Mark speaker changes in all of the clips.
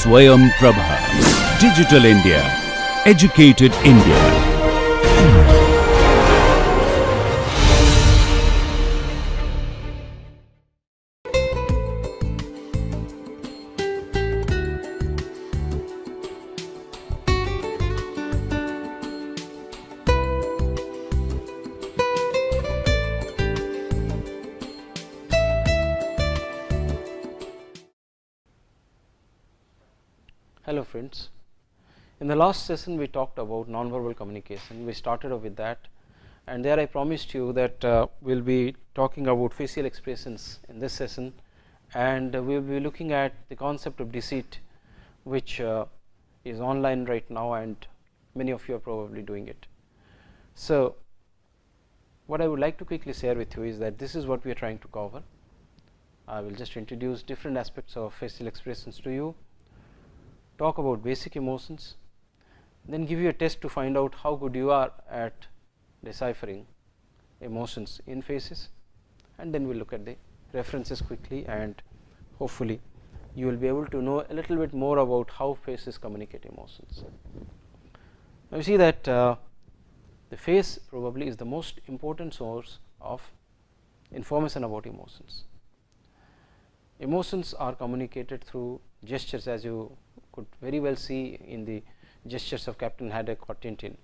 Speaker 1: Swayam Prabha. Digital India. Educated India.
Speaker 2: Hello friends, in the last session we talked about non-verbal communication. We started off with that, and there I promised you that we will be talking about facial expressions in this session, and we will be looking at the concept of deceit, which is online right now, and many of you are probably doing it. So what I would like to quickly share with you is that this is what we are trying to cover. I will just introduce different aspects of facial expressions to you, talk about basic emotions, then give you a test to find out how good you are at deciphering emotions in faces, and then we will look at the references quickly, and hopefully you will be able to know a little bit more about how faces communicate emotions. Now you see that the face probably is the most important source of information about emotions. Emotions are communicated through gestures, as you could very well see in the gestures of Captain Haddock or Tintin,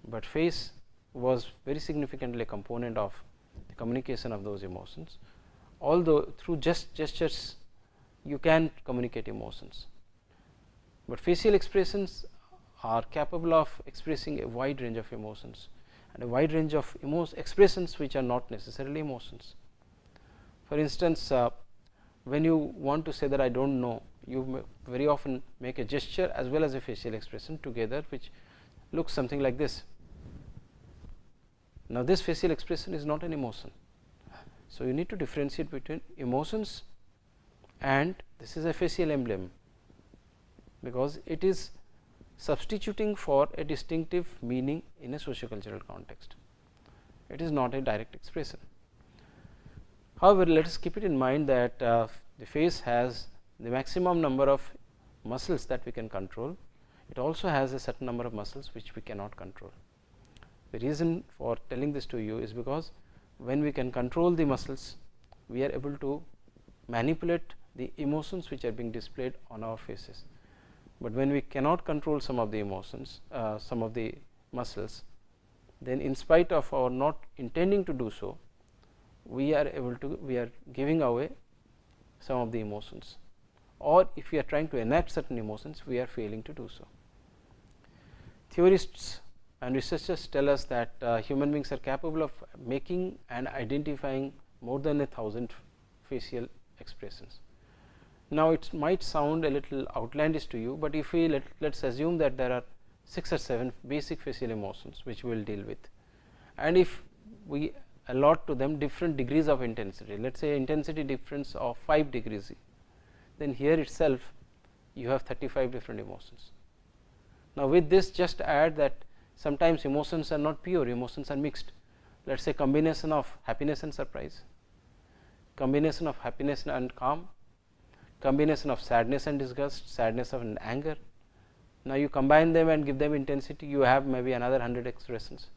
Speaker 2: but face was very significantly a component of the communication of those emotions. Although through just gestures you can communicate emotions, but facial expressions are capable of expressing a wide range of emotions, and a wide range of expressions which are not necessarily emotions. For instance, when you want to say that I do not know, you very often make a gesture as well as a facial expression together, which looks something like this. Now this facial expression is not an emotion, so you need to differentiate between emotions and this is a facial emblem, because it is substituting for a distinctive meaning in a socio-cultural context. It is not a direct expression. However, let us keep it in mind that the face has the maximum number of muscles that we can control. It also has a certain number of muscles which we cannot control. The reason for telling this to you is because when we can control the muscles, we are able to manipulate the emotions which are being displayed on our faces. But when we cannot control some of the emotions, some of the muscles, then in spite of our not intending to do so, we are giving away some of the emotions, or if we are trying to enact certain emotions, we are failing to do so. Theorists and researchers tell us that human beings are capable of making and identifying more than 1,000 facial expressions. Now it might sound a little outlandish to you, but if we let us assume that there are 6 or 7 basic facial emotions which we will deal with, and if we allot to them different degrees of intensity, let us say intensity difference of 5 degrees, then here itself you have 35 different emotions. Now with this, just add that sometimes emotions are not pure, emotions are mixed. Let us say combination of happiness and surprise, combination of happiness and calm, combination of sadness and disgust, sadness and anger. Now you combine them and give them intensity, you have maybe another 100 expressions.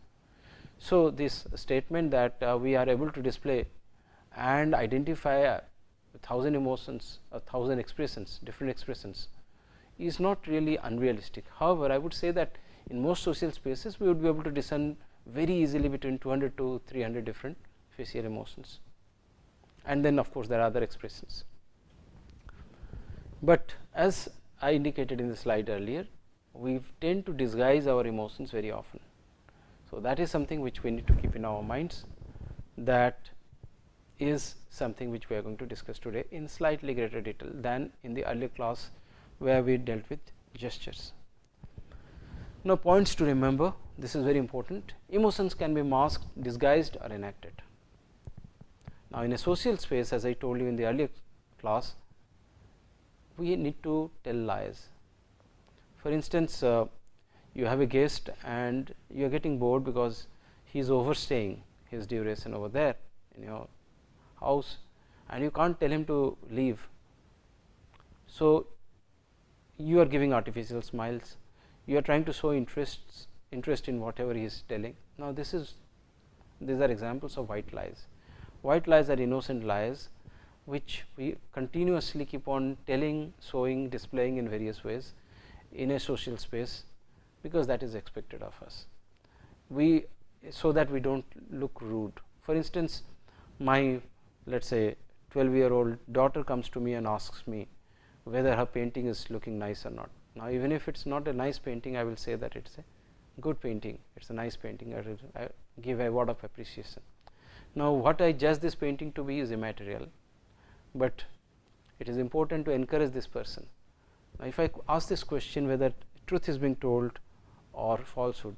Speaker 2: So this statement that we are able to display and identify 1,000 emotions, 1,000 expressions, different expressions, is not really unrealistic. However, I would say that in most social spaces we would be able to discern very easily between 200 to 300 different facial emotions, and then of course there are other expressions. But as I indicated in the slide earlier, we tend to disguise our emotions very often. So that is something which we need to keep in our minds. That is something which we are going to discuss today in slightly greater detail than in the earlier class where we dealt with gestures. Now points to remember, this is very important. Emotions can be masked, disguised or enacted. Now in a social space, as I told you in the earlier class, we need to tell lies. For instance, you have a guest and you are getting bored because he is overstaying his duration over there in your house, and you can't tell him to leave. So you are giving artificial smiles, you are trying to show interest in whatever he is telling. Now, these are examples of white lies. White lies are innocent lies which we continuously keep on telling, showing, displaying in various ways in a social space, because that is expected of us. So that we do not look rude. For instance, my, let us say 12-year-old daughter comes to me and asks me whether her painting is looking nice or not. Now, even if it is not a nice painting, I will say that it is a good painting, it is a nice painting, I give a word of appreciation. Now, what I judge this painting to be is immaterial, but it is important to encourage this person. Now, if I ask this question whether truth is being told or falsehood,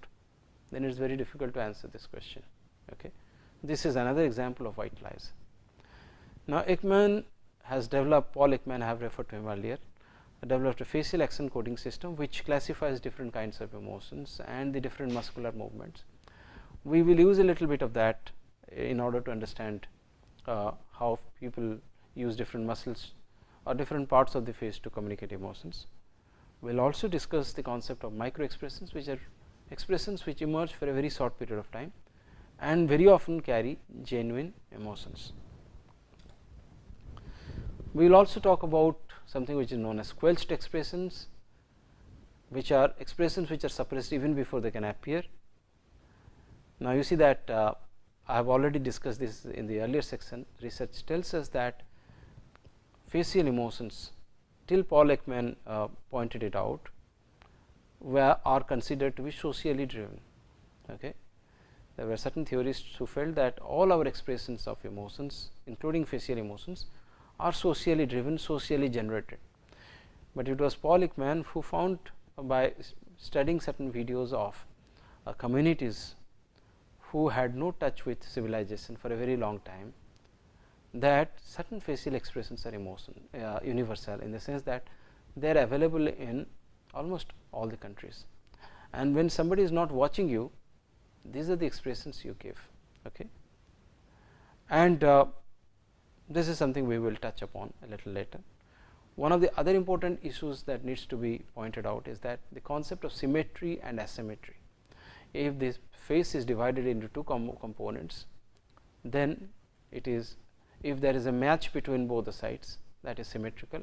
Speaker 2: then it is very difficult to answer this question. Okay. This is another example of white lies. Now, Ekman has developed, Paul Ekman, I have referred to him earlier, developed a facial action coding system which classifies different kinds of emotions and the different muscular movements. We will use a little bit of that in order to understand how people use different muscles or different parts of the face to communicate emotions. We will also discuss the concept of micro expressions, which are expressions which emerge for a very short period of time and very often carry genuine emotions. We will also talk about something which is known as squelched expressions, which are expressions which are suppressed even before they can appear. Now, you see that I have already discussed this in the earlier section. Research tells us that facial emotions, till Paul Ekman pointed it out, are considered to be socially driven. Okay. There were certain theorists who felt that all our expressions of emotions, including facial emotions, are socially driven, socially generated. But it was Paul Ekman who found, by studying certain videos of communities who had no touch with civilization for a very long time, that certain facial expressions are universal, in the sense that they are available in almost all the countries, and when somebody is not watching you, these are the expressions you give. Okay. And this is something we will touch upon a little later. One of the other important issues that needs to be pointed out is that the concept of symmetry and asymmetry. If this face is divided into two components, then it is, if there is a match between both the sides, that is symmetrical.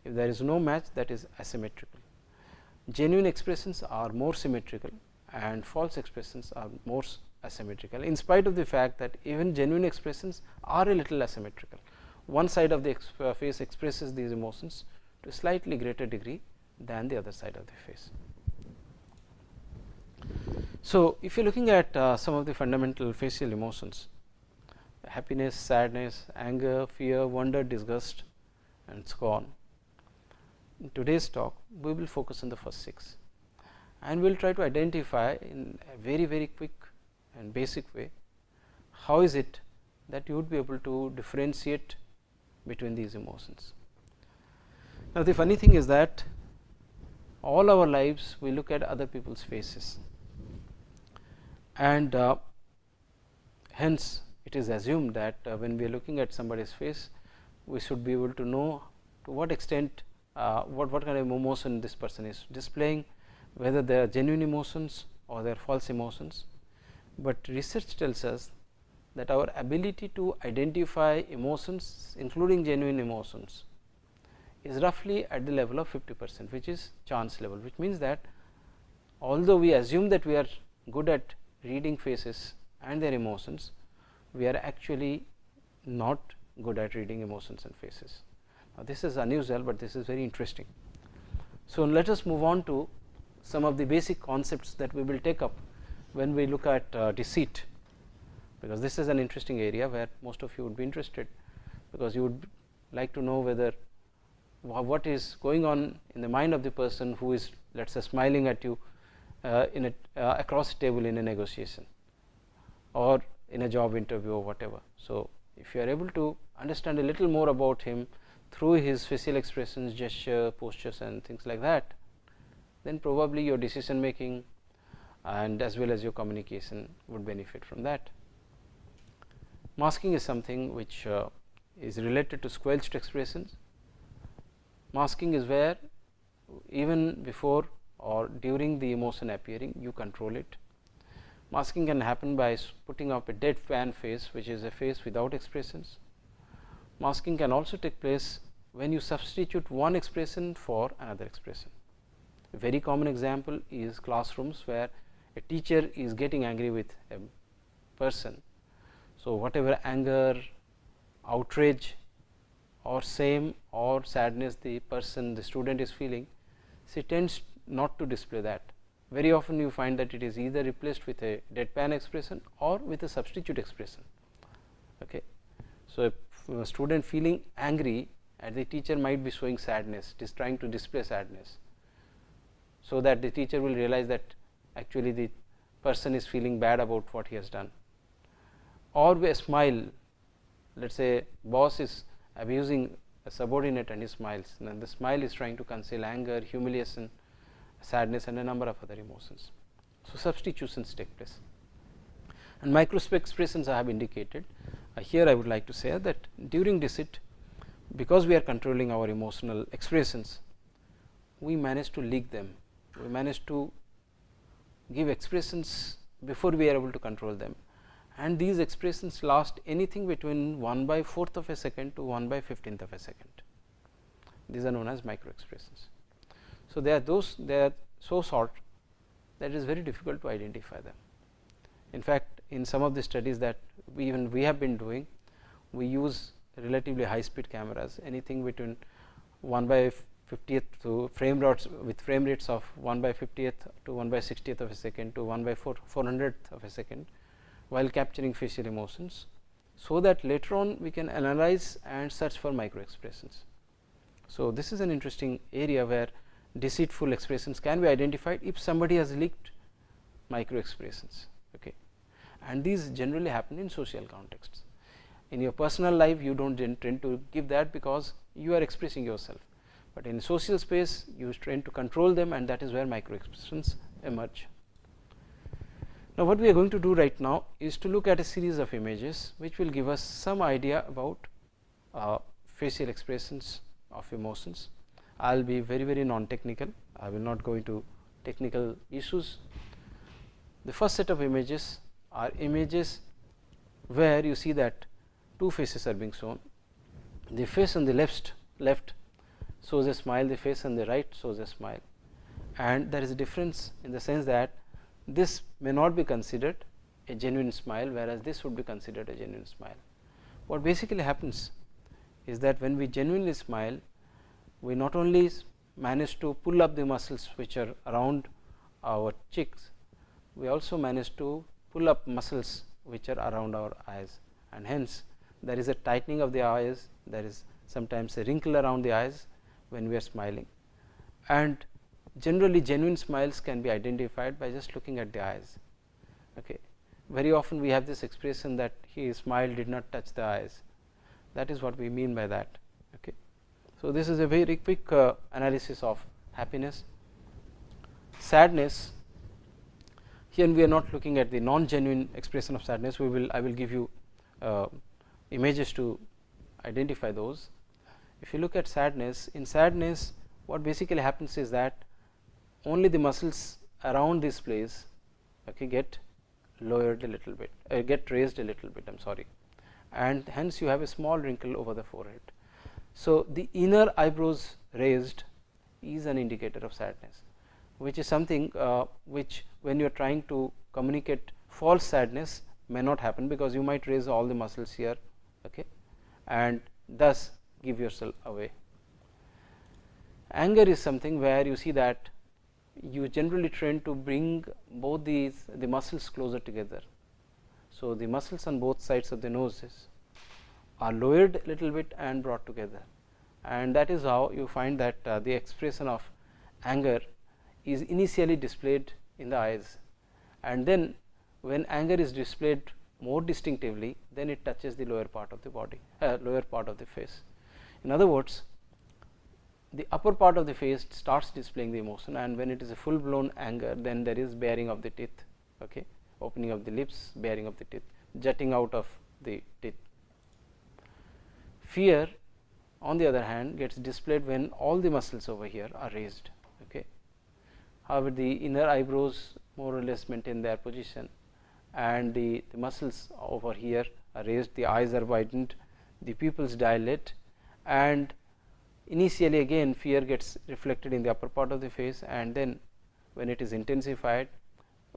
Speaker 2: If there is no match, that is asymmetrical. Genuine expressions are more symmetrical and false expressions are more asymmetrical, in spite of the fact that even genuine expressions are a little asymmetrical. One side of the face expresses these emotions to a slightly greater degree than the other side of the face. So, if you are looking at some of the fundamental facial emotions, happiness, sadness, anger, fear, wonder, disgust, and so on. In today's talk, we will focus on the first 6, and we will try to identify in a very, very quick and basic way how is it that you would be able to differentiate between these emotions. Now, the funny thing is that all our lives we look at other people's faces, and hence it is assumed that when we are looking at somebody's face, we should be able to know to what extent what kind of emotion this person is displaying, whether they are genuine emotions or they are false emotions. But research tells us that our ability to identify emotions, including genuine emotions, is roughly at the level of 50%, which is chance level, which means that although we assume that we are good at reading faces and their emotions, we are actually not good at reading emotions and faces. Now, this is unusual, but this is very interesting. So, let us move on to some of the basic concepts that we will take up when we look at deceit, because this is an interesting area where most of you would be interested, because you would like to know whether what is going on in the mind of the person who is, let us say, smiling at you across a table in a negotiation or in a job interview or whatever. So, if you are able to understand a little more about him through his facial expressions, gesture, postures and things like that, then probably your decision making and as well as your communication would benefit from that. Masking is something which is related to squelched expressions. Masking is where even before or during the emotion appearing, you control it. Masking can happen by putting up a deadpan face, which is a face without expressions. Masking can also take place when you substitute one expression for another expression. A very common example is classrooms where a teacher is getting angry with a person. So, whatever anger, outrage or shame or sadness the student is feeling, she tends not to display that. Very often you find that it is either replaced with a deadpan expression or with a substitute expression. Okay. So, if a student feeling angry and the teacher might be showing sadness, it is trying to display sadness, so that the teacher will realize that actually the person is feeling bad about what he has done. Or a smile, let us say boss is abusing a subordinate and he smiles, and the smile is trying to conceal anger, humiliation, sadness and a number of other emotions. So, substitutions take place, and microscopic expressions I have indicated. Here I would like to say that during deceit, because we are controlling our emotional expressions, we manage to leak them, we manage to give expressions before we are able to control them, and these expressions last anything between 1/4 of a second to 1/15 of a second. These are known as micro expressions. So, they are so short that it is very difficult to identify them. In fact, in some of the studies that we have been doing, we use relatively high speed cameras, anything between 1/50th to frame rates with frame rates of 1/50th to 1/60th of a second to 1/400th of a second, while capturing facial emotions, so that later on we can analyze and search for micro expressions. So, this is an interesting area where deceitful expressions can be identified if somebody has leaked micro expressions. Okay. And these generally happen in social contexts. In your personal life, you do not tend to give that because you are expressing yourself, but in social space you tend to control them, and that is where micro expressions emerge. Now, what we are going to do right now is to look at a series of images which will give us some idea about facial expressions of emotions. I will be very non-technical, I will not go into technical issues. The first set of images are images where you see that two faces are being shown. The face on the left shows a smile, the face on the right shows a smile, and there is a difference in the sense that this may not be considered a genuine smile, whereas this would be considered a genuine smile. What basically happens is that when we genuinely smile, we not only manage to pull up the muscles which are around our cheeks, we also manage to pull up muscles which are around our eyes, and hence there is a tightening of the eyes, there is sometimes a wrinkle around the eyes when we are smiling, and generally genuine smiles can be identified by just looking at the eyes. Okay. Very often we have this expression that his smile did not touch the eyes, that is what we mean by that. Okay. So, this is a very quick analysis of happiness. Sadness, here we are not looking at the non-genuine expression of sadness, I will give you images to identify those. If you look at sadness, in sadness what basically happens is that only the muscles around this place, okay, get lowered a little bit, get raised a little bit, I am sorry, and hence you have a small wrinkle over the forehead. So, the inner eyebrows raised is an indicator of sadness, which is something which when you are trying to communicate false sadness may not happen, because you might raise all the muscles here, okay, and thus give yourself away. Anger is something where you see that you generally tend to bring both the muscles closer together. So, the muscles on both sides of the noses are lowered a little bit and brought together, and that is how you find that the expression of anger is initially displayed in the eyes, and then when anger is displayed more distinctively, then it touches the lower part of the body, lower part of the face. In other words, the upper part of the face starts displaying the emotion, and when it is a full blown anger, then there is baring of the teeth, okay, opening of the lips, baring of the teeth, jutting out of the teeth. Fear, on the other hand, gets displayed when all the muscles over here are raised. However, the inner eyebrows more or less maintain their position, and the muscles over here are raised, the eyes are widened, the pupils dilate, and initially again fear gets reflected in the upper part of the face, and then when it is intensified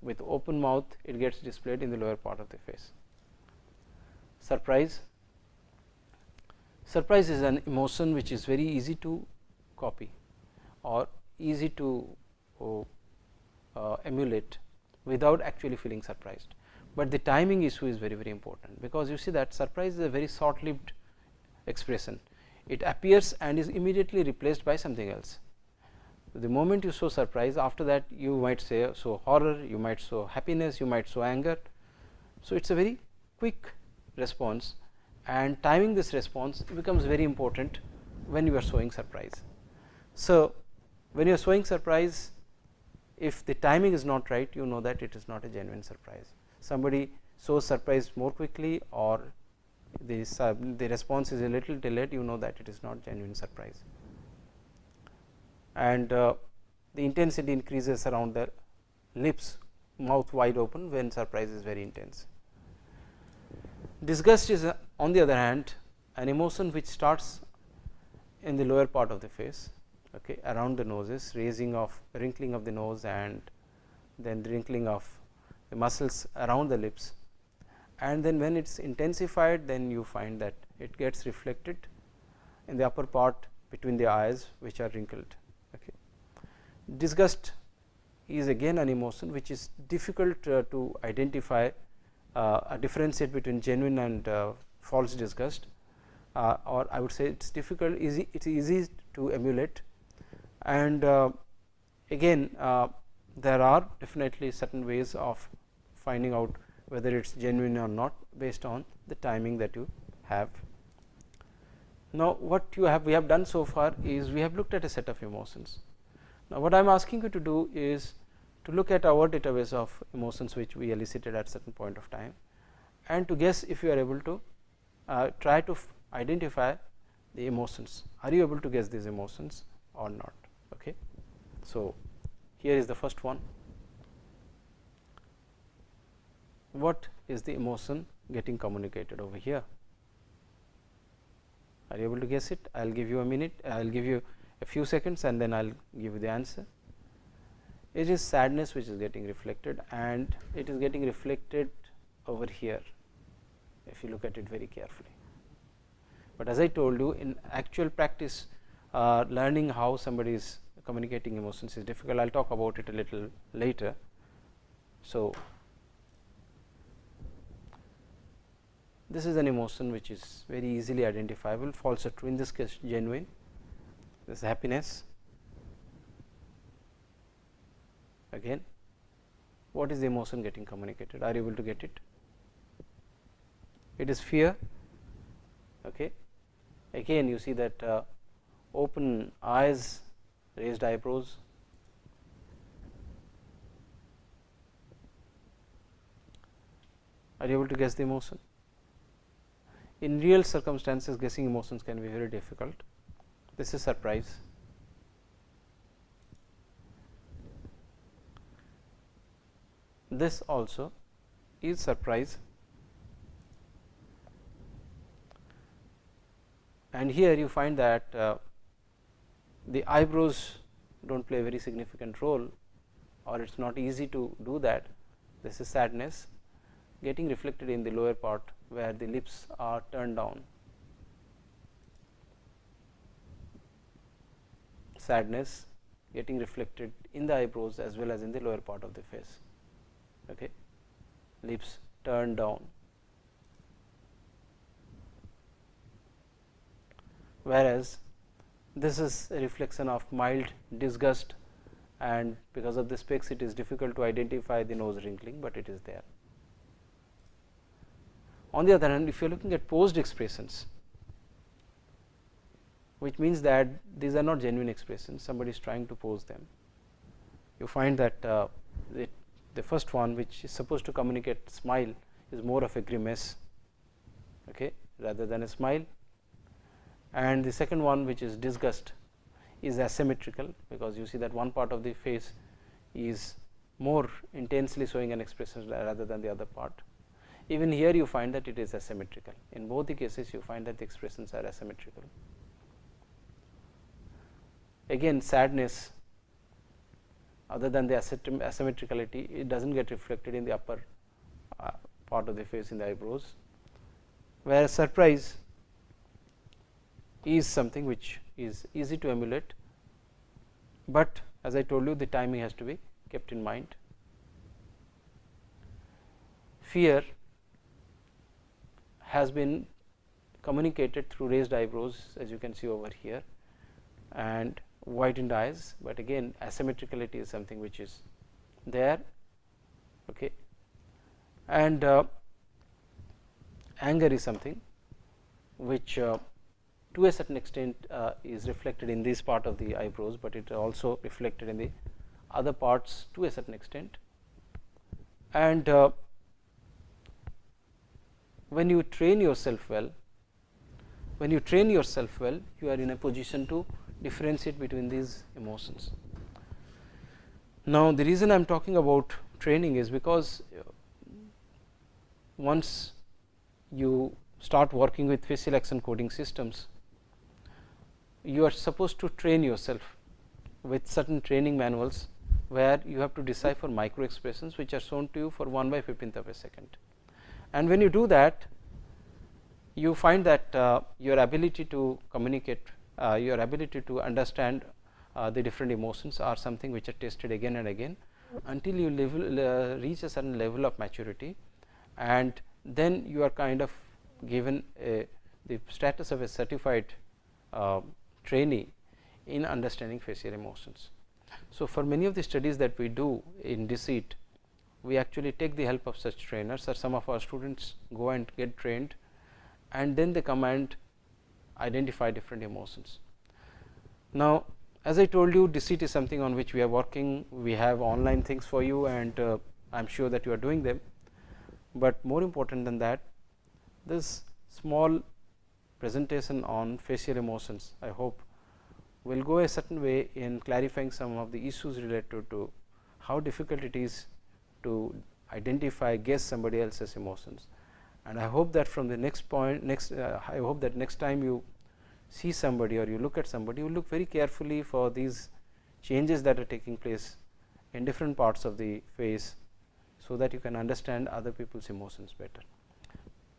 Speaker 2: with open mouth, it gets displayed in the lower part of the face. Surprise. Surprise is an emotion which is very easy to copy or easy to emulate without actually feeling surprised, but the timing issue is very important, because you see that surprise is a very short lived expression. It appears and is immediately replaced by something else. The moment you show surprise, after that you might say show horror, you might show happiness, you might show anger. So, it is a very quick response, and timing this response becomes very important when you are showing surprise. So, when you are showing surprise, if the timing is not right, you know that it is not a genuine surprise. Somebody shows surprise more quickly, or the response is a little delayed, you know that it is not genuine surprise. And the intensity increases around the lips, mouth wide open, when surprise is very intense. Disgust is on the other hand an emotion which starts in the lower part of the face, okay, around the noses, wrinkling of the nose, and then the wrinkling of the muscles around the lips, and then when it is intensified, then you find that it gets reflected in the upper part between the eyes, which are wrinkled. Okay. Disgust is again an emotion which is difficult to identify, differentiate between genuine and false disgust, or I would say it is difficult, it is easy to emulate, and again there are definitely certain ways of finding out whether it is genuine or not based on the timing that you have. Now, what we have done so far is we have looked at a set of emotions. Now, what I am asking you to do is to look at our database of emotions which we elicited at certain point of time, and to guess if you are able to try to identify the emotions. Are you able to guess these emotions or not? Okay. So, here is the first one. What is the emotion getting communicated over here? Are you able to guess it? I will give you a minute, I will give you a few seconds, and then I will give you the answer. It is sadness which is getting reflected, and it is getting reflected over here if you look at it very carefully. But as I told you, in actual practice, learning how somebody is communicating emotions is difficult. I will talk about it a little later. So, this is an emotion which is very easily identifiable, false or true, in this case genuine. This is happiness. Again, what is the emotion getting communicated? Are you able to get it? It is fear. Okay. Again, you see that open eyes, raised eyebrows. Are you able to guess the emotion? In real circumstances, guessing emotions can be very difficult. This is surprise. This also is surprise, and here you find that the eyebrows do not play a very significant role, or it is not easy to do that. This is sadness getting reflected in the lower part where the lips are turned down. Sadness getting reflected in the eyebrows as well as in the lower part of the face. Okay. Lips turned down. Whereas, this is a reflection of mild disgust, and because of the specs it is difficult to identify the nose wrinkling, but it is there. On the other hand, if you are looking at posed expressions, which means that these are not genuine expressions, somebody is trying to pose them, you find that the first one, which is supposed to communicate smile, is more of a grimace, okay, rather than a smile, and the second one, which is disgust, is asymmetrical, because you see that one part of the face is more intensely showing an expression rather than the other part. Even here you find that it is asymmetrical. In both the cases you find that the expressions are asymmetrical. Again, sadness, other than the asymmetricality, it does not get reflected in the upper part of the face in the eyebrows, whereas surprise is something which is easy to emulate, but as I told you, the timing has to be kept in mind. Fear has been communicated through raised eyebrows, as you can see over here, and widened eyes, but again asymmetricality is something which is there, okay. And anger is something which to a certain extent is reflected in this part of the eyebrows, but it is also reflected in the other parts to a certain extent. And when you train yourself well, you are in a position to differentiate between these emotions. Now, the reason I am talking about training is because once you start working with facial action coding systems, you are supposed to train yourself with certain training manuals, where you have to decipher micro expressions which are shown to you for 1/15th of a second. And when you do that, you find that your ability to communicate, your ability to understand the different emotions are something which are tested again and again, until you reach a certain level of maturity, and then you are kind of given the status of a certified trainee in understanding facial emotions. So, for many of the studies that we do in deceit, we actually take the help of such trainers, or some of our students go and get trained, and then they come and identify different emotions. Now, as I told you, deceit is something on which we are working. We have online things for you, and I am sure that you are doing them, but more important than that, this small presentation on facial emotions, I hope, will go a certain way in clarifying some of the issues related to how difficult it is to identify, guess somebody else's emotions. And I hope that from the next point, I hope that next time you see somebody or you look at somebody, you look very carefully for these changes that are taking place in different parts of the face, so that you can understand other people's emotions better.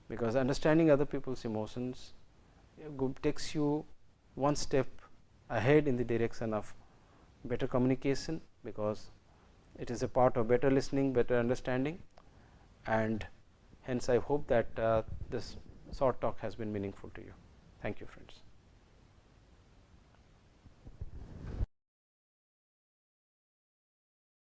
Speaker 2: Because understanding other people's emotions takes you one step ahead in the direction of better communication, because it is a part of better listening, better understanding, and hence I hope that this short talk has been meaningful to you. Thank you, friends.